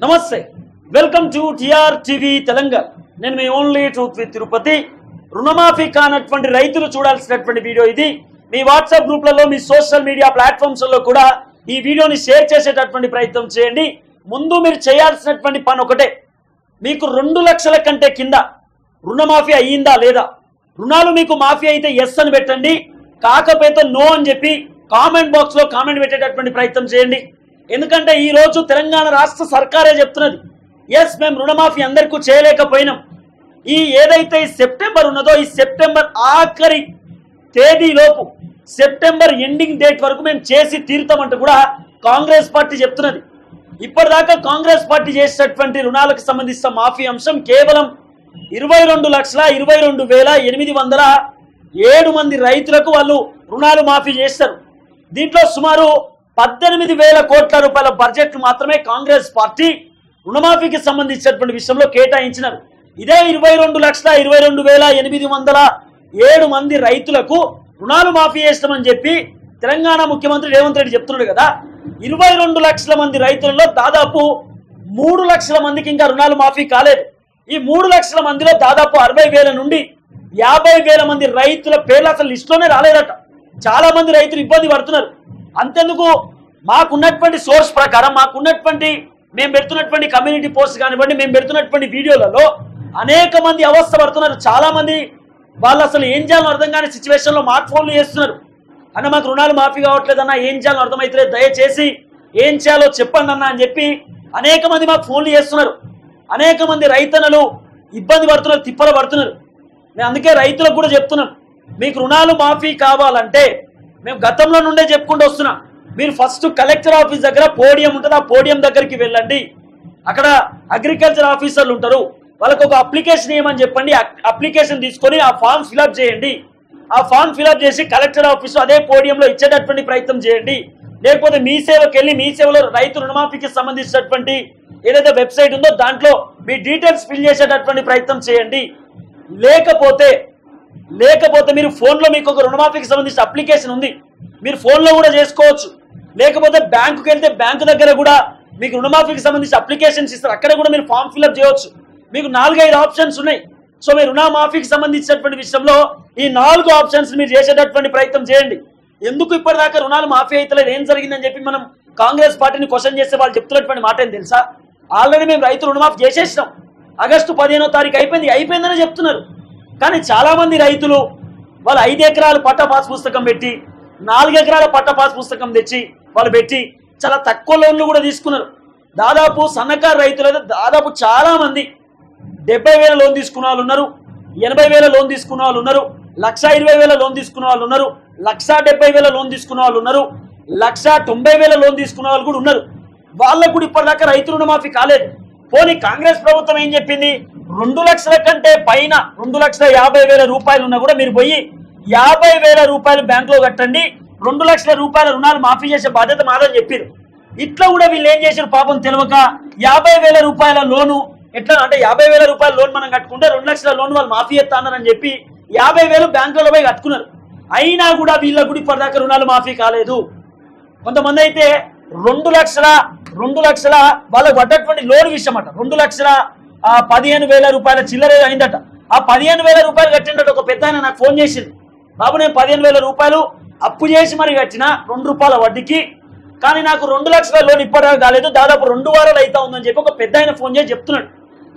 నమస్తే, welcome to TR TV Telangana. నేను మీ ఓన్లీ ట్రూత్ విత్ తిరుపతి. రుణమాఫీ కానటువంటి రైతులు చూడాల్సినటువంటి వీడియో ఇది. మీ వాట్సాప్ గ్రూప్లలో, మీ సోషల్ మీడియా ప్లాట్ఫామ్స్లో కూడా ఈ వీడియోని షేర్ చేసేటటువంటి ప్రయత్నం చేయండి. ముందు మీరు చేయాల్సినటువంటి పని ఒకటే, మీకు 2 లక్షల కంటే కింద రుణమాఫీ అయ్యిందా లేదా, రుణాలు మీకు మాఫీ అయితే ఎస్ అని పెట్టండి, కాకపోతే నో అని చెప్పి కామెంట్ బాక్స్లో కామెంట్ పెట్టేటటువంటి ప్రయత్నం చేయండి. ఎందుకంటే ఈ రోజు తెలంగాణ రాష్ట్ర సర్కారే చెప్తున్నది, ఎస్ మేము రుణమాఫీ అందరికీ చేయలేకపోయినాం, ఈ ఏదైతే ఈ సెప్టెంబర్ ఉన్నదో ఈ సెప్టెంబర్ ఆఖరి తేదీలోపు, సెప్టెంబర్ ఎండింగ్ డేట్ వరకు మేము చేసి తీరుతామంటూ కూడా కాంగ్రెస్ పార్టీ చెప్తున్నది. ఇప్పటిదాకా కాంగ్రెస్ పార్టీ చేసినటువంటి రుణాలకు సంబంధించిన మాఫీ అంశం కేవలం 22,22,807 మంది రైతులకు వాళ్ళు రుణాలు మాఫీ చేస్తారు. దీంట్లో సుమారు 18,000 కోట్ల రూపాయల బడ్జెట్ మాత్రమే కాంగ్రెస్ పార్టీ రుణమాఫీకి సంబంధించినటువంటి విషయంలో కేటాయించినారు. ఇదే 22,22,807 మంది రైతులకు రుణాలు మాఫీ చేస్తామని చెప్పి తెలంగాణ ముఖ్యమంత్రి రేవంత్ రెడ్డి చెప్తున్నాడు కదా. 22 లక్షల మంది రైతులలో దాదాపు 3 లక్షల మందికి ఇంకా రుణాలు మాఫీ కాలేదు. ఈ 3 లక్షల మందిలో దాదాపు 60,000 నుండి 50,000 మంది రైతుల పేర్లు అసలు లిస్టులోనే రాలేదట. చాలా మంది రైతులు ఇబ్బంది పడుతున్నారు. అంతెందుకు, మాకున్నటువంటి సోర్స్ ప్రకారం, మేము పెడుతున్నటువంటి కమ్యూనిటీ పోస్ట్ కానివ్వండి, మేము పెడుతున్నటువంటి వీడియోలలో అనేక మంది అవస్థ పడుతున్నారు. చాలా మంది వాళ్ళు అసలు ఏం చేయాలో అర్థం కాని సిచ్యువేషన్లో మాకు ఫోన్లు చేస్తున్నారు. అన్న మాకు రుణాలు మాఫీ కావట్లేదన్నా, ఏం చేయాలో అర్థమవుతలేదు, దయచేసి ఏం చేయాలో చెప్పండి అన్న అని చెప్పి అనేక మంది మాకు ఫోన్లు చేస్తున్నారు. అనేక మంది రైతన్నలు ఇబ్బంది పడుతున్నారు, తిప్పలు పడుతున్నారు. నేను అందుకే రైతులకు కూడా చెప్తున్నాం, మీకు రుణాలు మాఫీ కావాలంటే మేము గతంలో నుండే చెప్పుకుంటూ వస్తున్నాం, మీరు ఫస్ట్ కలెక్టర్ ఆఫీస్ దగ్గర పోడియం ఉంటుంది, ఆ పోడియం దగ్గరికి వెళ్ళండి. అక్కడ అగ్రికల్చర్ ఆఫీసర్లు ఉంటారు, వాళ్ళకు ఒక అప్లికేషన్ ఏమని చెప్పండి, అప్లికేషన్ తీసుకొని ఆ ఫామ్ ఫిలప్ చేయండి. ఆ ఫామ్ ఫిలప్ చేసి కలెక్టర్ ఆఫీసు అదే పోడియంలో ఇచ్చేటటువంటి ప్రయత్నం చేయండి. లేకపోతే మీ సేవకి వెళ్ళి, మీ సేవలో రైతు రుణమాఫీకి సంబంధించినటువంటి ఏదైతే వెబ్సైట్ ఉందో దాంట్లో మీ డీటెయిల్స్ ఫిల్ చేసేటటువంటి ప్రయత్నం చేయండి. లేకపోతే మీరు ఫోన్లో మీకు ఒక రుణమాఫీకి సంబంధించిన అప్లికేషన్ ఉంది, మీరు ఫోన్లో కూడా చేసుకోవచ్చు. లేకపోతే బ్యాంకుకి వెళ్తే బ్యాంకు దగ్గర కూడా మీకు రుణమాఫీకి సంబంధించిన అప్లికేషన్స్ ఇస్తారు, అక్కడ కూడా మీరు ఫామ్ ఫిల్అప్ చేయవచ్చు. మీకు 4-5 ఆప్షన్స్ ఉన్నాయి. సో మీరు రుణమాఫీకి సంబంధించినటువంటి విషయంలో ఈ 4 ఆప్షన్స్ మీరు చేసేటటువంటి ప్రయత్నం చేయండి. ఎందుకు ఇప్పటిదాకా రుణాలు మాఫీ అవుతలేదు, ఏం జరిగిందని చెప్పి మనం కాంగ్రెస్ పార్టీని క్వశ్చన్ చేస్తే వాళ్ళు చెప్తున్నటువంటి మాట ఏం తెలుసా, ఆల్రెడీ మేము రైతు రుణమాఫీ చేసేసినాం, ఆగస్టు 15వ తారీఖు అయిపోయిందని చెప్తున్నారు. కానీ చాలా మంది రైతులు వాళ్ళు 5 ఎకరాల పట్టా పాస్ పుస్తకం పెట్టి, 4 ఎకరాల పట్టా పాస్ పుస్తకం తెచ్చి వాళ్ళు పెట్టి చాలా తక్కువ లోన్లు కూడా తీసుకున్నారు. దాదాపు సన్నకారు రైతులైతే దాదాపు చాలా మంది 70,000 లోన్ తీసుకున్న వాళ్ళు ఉన్నారు, 80,000 లోన్ తీసుకున్న వాళ్ళు ఉన్నారు, 1,20,000 లోన్ తీసుకున్న వాళ్ళు ఉన్నారు, 1,70,000 లోన్ తీసుకున్న వాళ్ళు ఉన్నారు, 1,90,000 లోన్ తీసుకున్న వాళ్ళు కూడా ఉన్నారు. వాళ్ళకు కూడా ఇప్పటిదాకా రైతు రుణమాఫీ కాలేదు. పోనీ కాంగ్రెస్ ప్రభుత్వం ఏం చెప్పింది, 2 లక్షల కంటే పైన 2,50,000 రూపాయలు ఉన్నా కూడా మీరు పోయి 50,000 రూపాయలు బ్యాంకులో కట్టండి, 2 లక్షల రూపాయల రుణాలు మాఫీ చేసే బాధ్యత మాదని చెప్పారు. ఇట్లా కూడా వీళ్ళు ఏం చేశారు పాపం తెలియక 50,000 రూపాయల లోను ఎట్లా అంటే 50,000 రూపాయల లోన్ మనం కట్టుకుంటే 2 లక్షల లోన్ వాళ్ళు మాఫీ చేస్తానని చెప్పి 50,000 బ్యాంకులలో పోయి కట్టుకున్నారు. అయినా కూడా వీళ్ళకు కూడా ఇప్పటిదాకా రుణాలు మాఫీ కాలేదు. కొంతమంది అయితే 2 లక్షల వాళ్ళకు పడ్డటువంటి లోన్ విషయం అట 2,15,000 రూపాయల చిల్లర అయిందట. ఆ 15,000 రూపాయలు కట్టినట్టు ఒక పెద్ద ఆయన నాకు ఫోన్ చేసింది, బాబు నేను 15,000 రూపాయలు అప్పు చేసి మరి కట్టిన ₹2 వడ్డీకి, కానీ నాకు 2 లక్షల లోన్ ఇప్పటిదాకా కాలేదు, దాదాపు 2 వారాలు అవుతా ఉందని చెప్పి ఒక పెద్ద ఆయన ఫోన్ చేసి చెప్తున్నాడు.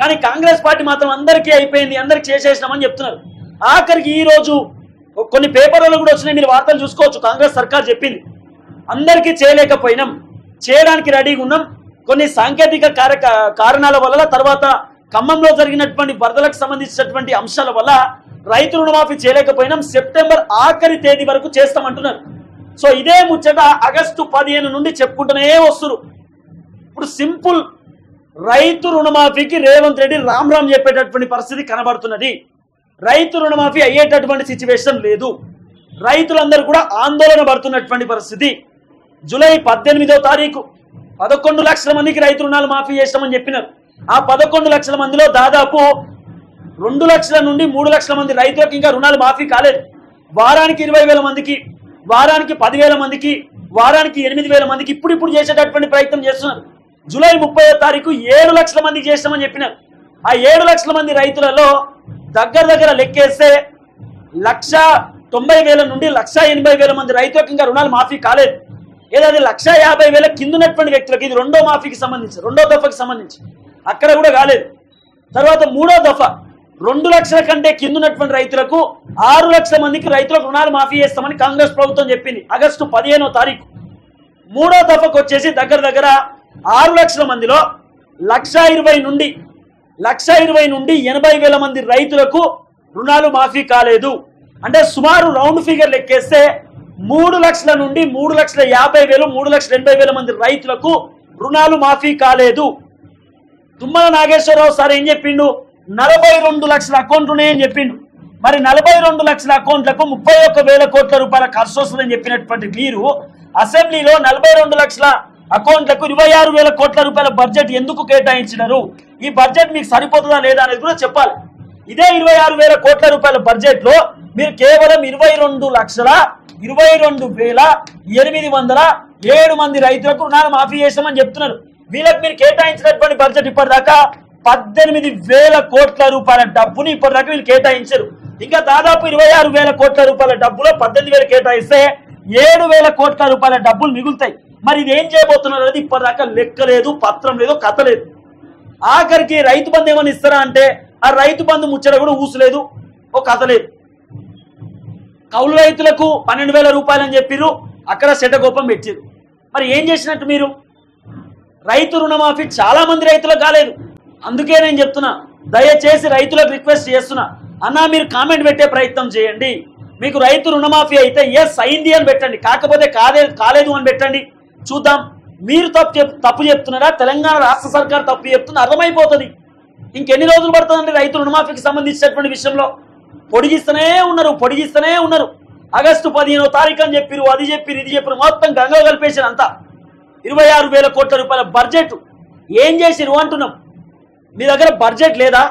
కానీ కాంగ్రెస్ పార్టీ మాత్రం అందరికీ అయిపోయింది, అందరికి చేసేసినామని చెప్తున్నారు. ఆఖరికి ఈ రోజు కొన్ని పేపర్లలో కూడా వచ్చినాయి, మీరు వార్తలు చూసుకోవచ్చు. కాంగ్రెస్ సర్కార్ చెప్పింది అందరికీ చేయలేకపోయినాం, చేయడానికి రెడీగా ఉన్నాం, కొన్ని సాంకేతిక కారణాల వల్ల, తర్వాత ఖమ్మంలో జరిగినటువంటి వరదలకు సంబంధించినటువంటి అంశాల వల్ల రైతు రుణమాఫీ చేయలేకపోయినాం, సెప్టెంబర్ ఆఖరి తేదీ వరకు చేస్తామంటున్నారు. సో ఇదే ముచ్చట ఆగస్టు 15 నుండి చెప్పుకుంటూనే వస్తున్నారు. ఇప్పుడు సింపుల్ రైతు రుణమాఫీకి రేవంత్ రెడ్డి రామ్ చెప్పేటటువంటి పరిస్థితి కనబడుతున్నది. రైతు రుణమాఫీ అయ్యేటటువంటి సిచ్యువేషన్ లేదు. రైతులందరూ కూడా ఆందోళన పడుతున్నటువంటి పరిస్థితి. జూలై 18వ తారీఖు 11 లక్షల మందికి రైతు రుణాలు మాఫీ చేస్తామని చెప్పినారు. ఆ 11 లక్షల మందిలో దాదాపు 2 లక్షల నుండి 3 లక్షల మంది రైతులకు ఇంకా రుణాలు మాఫీ కాలేదు. వారానికి 20,000 మందికి, వారానికి 10,000 మందికి, వారానికి 8,000 మందికి ఇప్పుడు చేసేటటువంటి ప్రయత్నం చేస్తున్నారు. జూలై 30వ తారీఖు 7 లక్షల మందికి చేస్తామని చెప్పినారు. ఆ 7 లక్షల మంది రైతులలో దగ్గర లెక్కేస్తే 1,90,000 నుండి 1,80,000 మంది రైతులకు ఇంకా రుణాలు మాఫీ కాలేదు. ఏదది 1,50,000 కింద ఉన్నటువంటి వ్యక్తులకు, ఇది రెండో మాఫీకి సంబంధించి, రెండో దఫాకి సంబంధించి అక్కడ కూడా కాలేదు. తర్వాత మూడో దఫా 2 లక్షల కంటే కింద ఉన్నటువంటి రైతులకు 6 లక్షల మందికి రైతులకు రుణాలు మాఫీ చేస్తామని కాంగ్రెస్ ప్రభుత్వం చెప్పింది ఆగస్టు 15వ తారీఖు. మూడో దఫాకు వచ్చేసి దగ్గర 6 లక్షల మందిలో 1,20,000 నుండి 80,000 మంది రైతులకు రుణాలు మాఫీ కాలేదు. అంటే సుమారు రౌండ్ ఫిగర్ లెక్కేస్తే 3 లక్షల నుండి 3,50,000 3,80,000 మంది రైతులకు రుణాలు మాఫీ కాలేదు. తుమ్మల నాగేశ్వరరావు సార్ ఏం చెప్పిండు? 42 లక్షల అకౌంట్లు ఉన్నాయని చెప్పిండు. మరి 42 లక్షల అకౌంట్లకు 31,000 కోట్ల రూపాయల ఖర్చు వస్తుందని చెప్పినటువంటి మీరు అసెంబ్లీలో 42 లక్షల అకౌంట్లకు 26,000 కోట్ల రూపాయల బడ్జెట్ ఎందుకు కేటాయించినారు? ఈ బడ్జెట్ మీకు సరిపోతుందా లేదా అనేది కూడా చెప్పాలి. ఇదే 26,000 కోట్ల రూపాయల బడ్జెట్ లో మీరు కేవలం 22,22,807 మంది రైతులకు రుణాలు మాఫీ చేస్తామని చెప్తున్నారు. వీళ్ళకి మీరు కేటాయించినటువంటి బడ్జెట్ ఇప్పటిదాకా 18,000 కోట్ల రూపాయల డబ్బుని ఇప్పటిదాకా వీళ్ళు కేటాయించారు. ఇంకా దాదాపు 26,000 కోట్ల రూపాయల డబ్బులో 18,000 కేటాయిస్తే 7,000 కోట్ల రూపాయల డబ్బులు మిగులుతాయి. మరి ఇది ఏం చేయబోతున్నారు అనేది ఇప్పటిదాకా లెక్క లేదు, పత్రం లేదు, కథ లేదు. ఆఖరికి రైతు బంధు ఏమని ఇస్తారా అంటే ఆ రైతు బంధు ముచ్చట కూడా ఊసలేదు, ఓ కథ లేదు. కౌలు రైతులకు 12,000 రూపాయలు అని చెప్పిర్రు, అక్కడ శటకోపం పెట్టిరు. మరి ఏం చేసినట్టు మీరు? రైతు రుణమాఫీ చాలా మంది రైతులకు కాలేదు. అందుకే నేను చెప్తున్నా, దయచేసి రైతులకు రిక్వెస్ట్ చేస్తున్నా, అన్నా మీరు కామెంట్ పెట్టే ప్రయత్నం చేయండి. మీకు రైతు రుణమాఫీ అయితే ఎస్ అయింది అని పెట్టండి, కాకపోతే కాలేదు అని పెట్టండి, చూద్దాం. మీరు తప్పు చెప్తున్నారా, తెలంగాణ రాష్ట్ర సర్కార్ తప్పు చెప్తున్నా అర్థమైపోతుంది. ఇంకెన్ని రోజులు పడుతుందండి రైతు రుణమాఫీకి సంబంధించినటువంటి విషయంలో? పొడిగిస్తూనే ఉన్నారు. ఆగస్టు 15వ తారీఖు అని చెప్పిరు, అది చెప్పిరు, ఇది చెప్పిరు, మొత్తం గంగలో కలిపేసారు అంతా. 26,000 కోట్ల రూపాయల బడ్జెట్ ఏం చేసిరు అంటున్నాం. మీ దగ్గర బడ్జెట్ లేదా?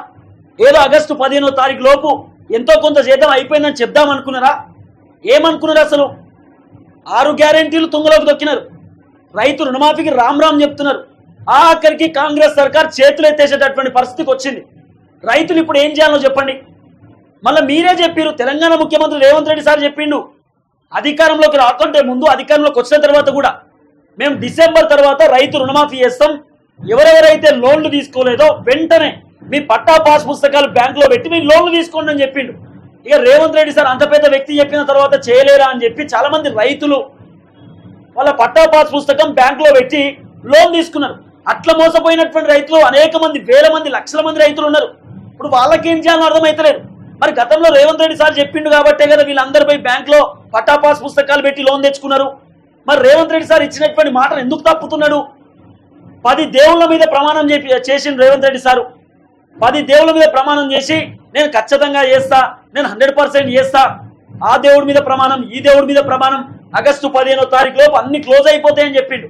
ఏదో ఆగస్టు 15వ తారీఖు లోపు ఎంతో కొంత చేద్దాం అయిపోయిందని చెప్దాం అనుకున్నారా? ఏమనుకున్నారు అసలు? 6 గ్యారెంటీలు తుంగలోకి దొక్కినారు. రైతు రుణమాఫీకి రామ్ చెప్తున్నారు. ఆఖరికి కాంగ్రెస్ సర్కార్ చేతులు ఎత్తేసేటటువంటి పరిస్థితికి వచ్చింది. రైతులు ఇప్పుడు ఏం చేయాలో చెప్పండి. మళ్ళీ మీరే చెప్పారు, తెలంగాణ ముఖ్యమంత్రి రేవంత్ రెడ్డి సార్ చెప్పిండు, అధికారంలోకి రాకుంటే ముందు, అధికారంలోకి వచ్చిన తర్వాత కూడా మేము డిసెంబర్ తర్వాత రైతు రుణమాఫీ చేస్తాం, ఎవరెవరైతే లోన్లు తీసుకోలేదో వెంటనే మీ పట్టా పాస్ పుస్తకాలు బ్యాంకులో పెట్టి మీరు లోన్లు తీసుకోండి అని చెప్పిండు. ఇక రేవంత్ రెడ్డి సార్ అంత పెద్ద వ్యక్తి చెప్పిన తర్వాత చేయలేరా అని చెప్పి చాలా మంది రైతులు వాళ్ళ పట్టా పాస్ పుస్తకం బ్యాంకులో పెట్టి లోన్ తీసుకున్నారు. అట్లా మోసపోయినటువంటి రైతులు అనేక మంది, వేల మంది, లక్షల మంది రైతులు ఉన్నారు. ఇప్పుడు వాళ్ళకేం చేయాలో అర్థమైతలేదు. మరి గతంలో రేవంత్ రెడ్డి సార్ చెప్పిండు కాబట్టే కదా వీళ్ళందరిపై బ్యాంకులో పట్టా పాస్ పుస్తకాలు పెట్టి లోన్ తెచ్చుకున్నారు. మరి రేవంత్ రెడ్డి సార్ ఇచ్చినటువంటి మాటను ఎందుకు తప్పుతున్నాడు? 10 దేవుళ్ళ మీద ప్రమాణం చేసిన రేవంత్ రెడ్డి సారు 10 దేవుళ్ళ మీద ప్రమాణం చేసి నేను ఖచ్చితంగా చేస్తా, నేను 100% చేస్తా, ఆ దేవుడి మీద ప్రమాణం, ఈ దేవుడి మీద ప్రమాణం, ఆగస్టు 15వ తారీఖు లోపు అన్ని క్లోజ్ అయిపోతాయని చెప్పిండు.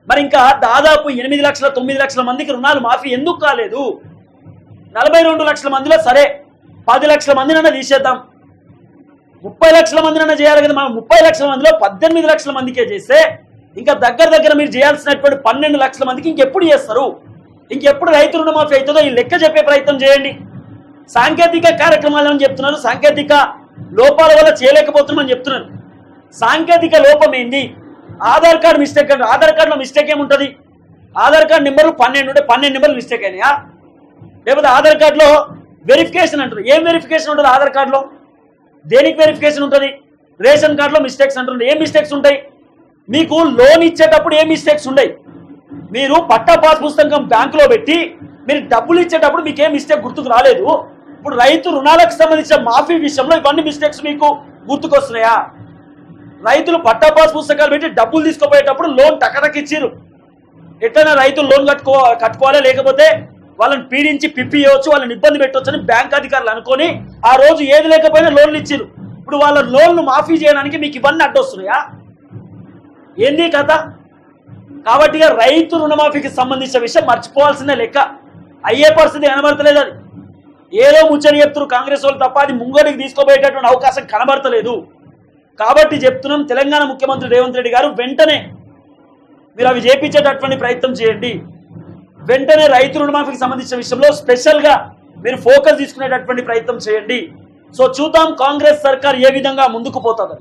మరి ఇంకా దాదాపు 8 లక్షల 9 లక్షల మందికి రుణాలు మాఫీ ఎందుకు కాలేదు? 42 లక్షల మందిలో సరే 10 లక్షల మందినన్నా తీసేద్దాం, 30 లక్షల మందినన్నా చేయాలి కదా. మనం 30 లక్షల మందిలో 18 లక్షల మందికే చేస్తే ఇంకా దగ్గర మీరు చేయాల్సినటువంటి 12 లక్షల మందికి ఇంకెప్పుడు చేస్తారు? ఇంకెప్పుడు రైతు రుణమాఫీ అవుతుందో ఈ లెక్క చెప్పే ప్రయత్నం చేయండి. సాంకేతిక కార్యక్రమాలు అని చెప్తున్నారు, సాంకేతిక లోపాల వల్ల చేయలేకపోతున్నామని చెప్తున్నారు. సాంకేతిక లోపం ఏంది? ఆధార్ కార్డు మిస్టేక్ అంటే ఆధార్ కార్డులో మిస్టేక్ ఏముంటుంది? ఆధార్ కార్డు నెంబర్లు 12 ఉంటే 12 నెంబర్లు మిస్టేక్ అయినాయా? లేకపోతే ఆధార్ కార్డులో వెరిఫికేషన్ అంటారు, ఏం వెరిఫికేషన్ ఉంటుంది ఆధార్ కార్డులో? దేనికి వెరిఫికేషన్ ఉంటుంది? రేషన్ కార్డులో మిస్టేక్స్ అంటుంది, ఏం మిస్టేక్స్ ఉంటాయి? మీకు లోన్ ఇచ్చేటప్పుడు ఏం మిస్టేక్స్ ఉండయి? మీరు పట్టా పాస్ పుస్తకం బ్యాంకులో పెట్టి మీరు డబ్బులు ఇచ్చేటప్పుడు మీకు ఏం మిస్టేక్ గుర్తుకు రాలేదు. ఇప్పుడు రైతు రుణాలకు సంబంధించిన మాఫీ విషయంలో ఇవన్నీ మిస్టేక్స్ మీకు గుర్తుకొస్తున్నాయా? రైతులు పట్టా పాస్ పుస్తకాలు పెట్టి డబ్బులు తీసుకుపోయేటప్పుడు లోన్ టకటక్ ఇచ్చిరు. ఎట్లయినా రైతులు లోన్ కట్టుకోవాలి, లేకపోతే వాళ్ళని పీడించి పిప్పియవచ్చు, వాళ్ళని ఇబ్బంది పెట్టవచ్చు అని బ్యాంక్ అధికారులు అనుకొని ఆ రోజు ఏది లేకపోయినా లోన్లు ఇచ్చిరు. ఇప్పుడు వాళ్ళ లోన్లు మాఫీ చేయడానికి మీకు ఇవన్నీ అడ్డొస్తున్నాయా? ఏంది కథ? కాబట్టి రైతు రుణమాఫీకి సంబంధించిన విషయం మర్చిపోవాల్సిందే లెక్క. అయ్యే పరిస్థితి కనబడతలేదు. అది ఏదో ముచ్చని చెప్తున్నారు కాంగ్రెస్ వాళ్ళు తప్ప అది ముంగడికి తీసుకోబోయేటటువంటి అవకాశం కనబడతలేదు. కాబట్టి చెప్తున్నాం, తెలంగాణ ముఖ్యమంత్రి రేవంత్ రెడ్డి గారు వెంటనే మీరు అవి చేపించేటటువంటి ప్రయత్నం చేయండి. వెంటనే రైతు రుణమాఫీకి సంబంధించిన విషయంలో స్పెషల్గా మీరు ఫోకస్ తీసుకునేటటువంటి ప్రయత్నం చేయండి. సో చూద్దాం కాంగ్రెస్ సర్కార్ ఏ విధంగా ముందుకు పోతుంది.